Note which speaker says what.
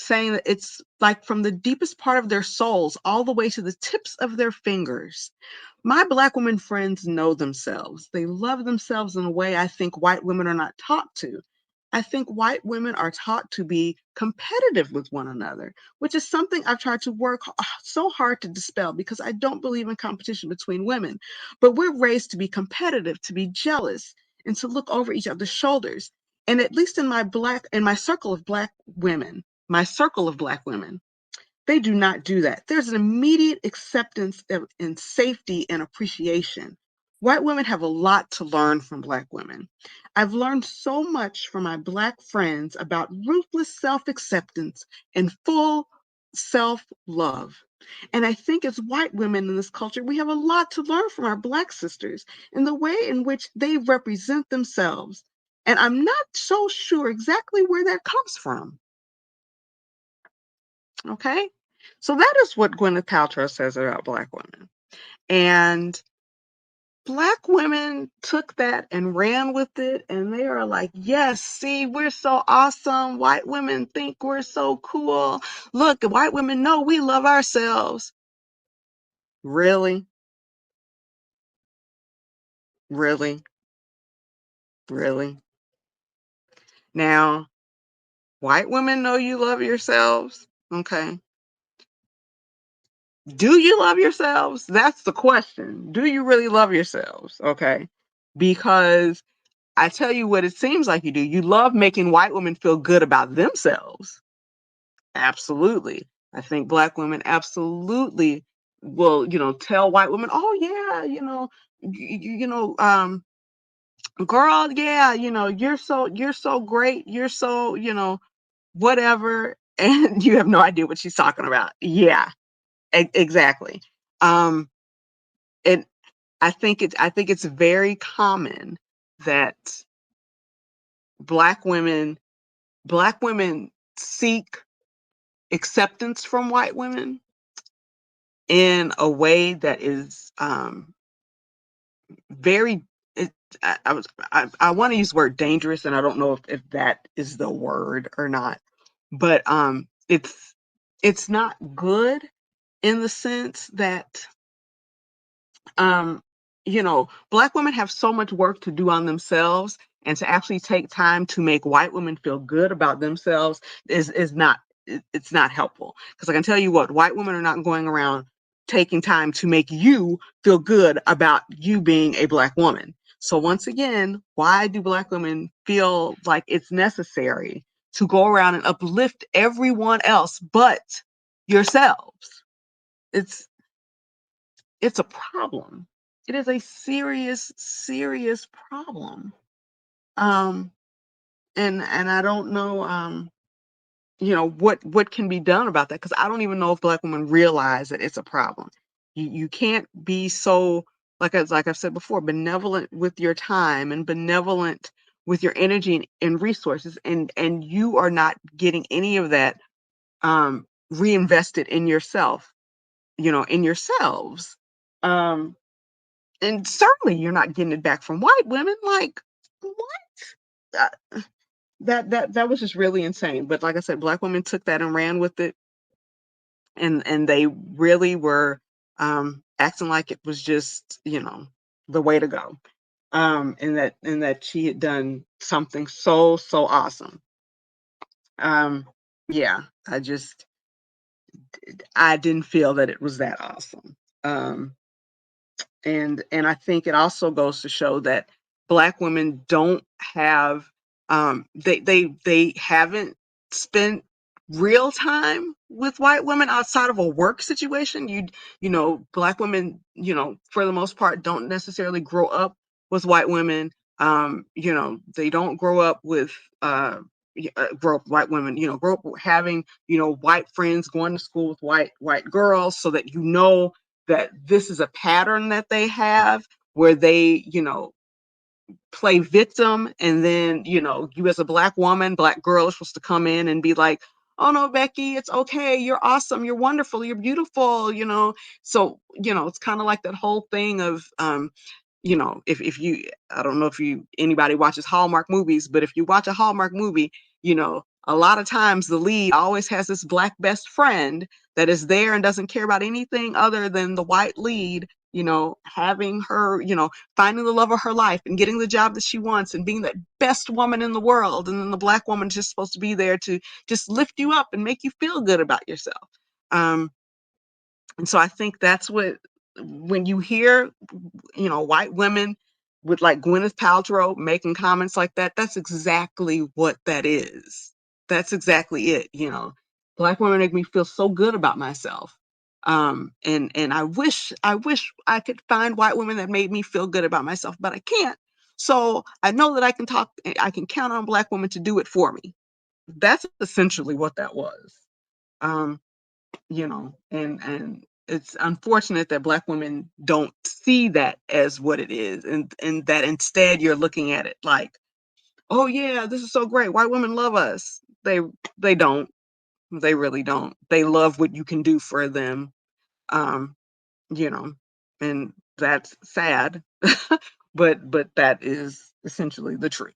Speaker 1: saying that it's like from the deepest part of their souls all the way to the tips of their fingers. My Black women friends know themselves. They love themselves in a way I think white women are not taught to. I think white women are taught to be competitive with one another, which is something I've tried to work so hard to dispel because I don't believe in competition between women. But we're raised to be competitive, to be jealous, and to look over each other's shoulders. And at least in my circle of Black women, they do not do that. There's an immediate acceptance and safety and appreciation. White women have a lot to learn from Black women. I've learned so much from my Black friends about ruthless self acceptance and full self love. And I think as white women in this culture, we have a lot to learn from our Black sisters in the way in which they represent themselves. And I'm not so sure exactly where that comes from. Okay. So that is what Gwyneth Paltrow says about Black women. And Black women took that and ran with it. And they are like, yes, see, we're so awesome. White women think we're so cool. Look, white women know we love ourselves. Really? Really? Really? Now, white women know you love yourselves. Okay. Do you love yourselves? That's the question. Do you really love yourselves? Okay. Because I tell you what it seems like you do. You love making white women feel good about themselves. Absolutely. I think Black women absolutely will, tell white women, oh yeah, girl, yeah, you're so great, you're so, whatever, and you have no idea what she's talking about. Yeah, exactly. Um, and I think it's very common that Black women Black women seek acceptance from white women in a way that is very it, I want to use the word dangerous, and I don't know if that is the word or not, but it's not good in the sense that Black women have so much work to do on themselves, and to actually take time to make white women feel good about themselves is not it's not helpful. Because I can tell you what, white women are not going around taking time to make you feel good about you being a Black woman. So once again, why do Black women feel like it's necessary to go around and uplift everyone else but yourselves? It's it's a problem. It is a serious, serious problem. Um, and I don't know, what can be done about that, because I don't even know if Black women realize that it's a problem. You can't be so, like I've said before, benevolent with your time and benevolent with your energy and resources, and you are not getting any of that reinvested in yourself, in yourselves. Um, and certainly you're not getting it back from white women. Like, what? Uh, that was just really insane. But like I said, Black women took that and ran with it, and they really were acting like it was just, the way to go. And that she had done something so awesome. Yeah, I didn't feel that it was that awesome. And I think it also goes to show that Black women don't have they haven't spent real time with white women outside of a work situation. Black women, for the most part, don't necessarily grow up with white women. They don't grow up with grow up white women, grow up having, white friends, going to school with white girls, so that that this is a pattern that they have, where they, play victim. And then, you as a Black woman, Black girl, is supposed to come in and be like, oh no, Becky, it's okay. You're awesome. You're wonderful. You're beautiful. So, it's kind of like that whole thing of, if you, I don't know if anybody watches Hallmark movies, but if you watch a Hallmark movie, a lot of times the lead always has this black best friend that is there and doesn't care about anything other than the white lead, having her, finding the love of her life and getting the job that she wants and being that best woman in the world. And then the black woman is just supposed to be there to just lift you up and make you feel good about yourself. Um, and so I think that's what, when you hear, white women with like Gwyneth Paltrow making comments like that, that's exactly what that is. That's exactly it. Black women make me feel so good about myself. And I wish I could find white women that made me feel good about myself, but I can't. So I know that I can count on black women to do it for me. That's essentially what that was. Um, and it's unfortunate that black women don't see that as what it is, and that instead you're looking at it like, oh yeah, this is so great, white women love us. They don't. They really don't. They love what you can do for them. um you know and that's sad, but that is essentially the truth.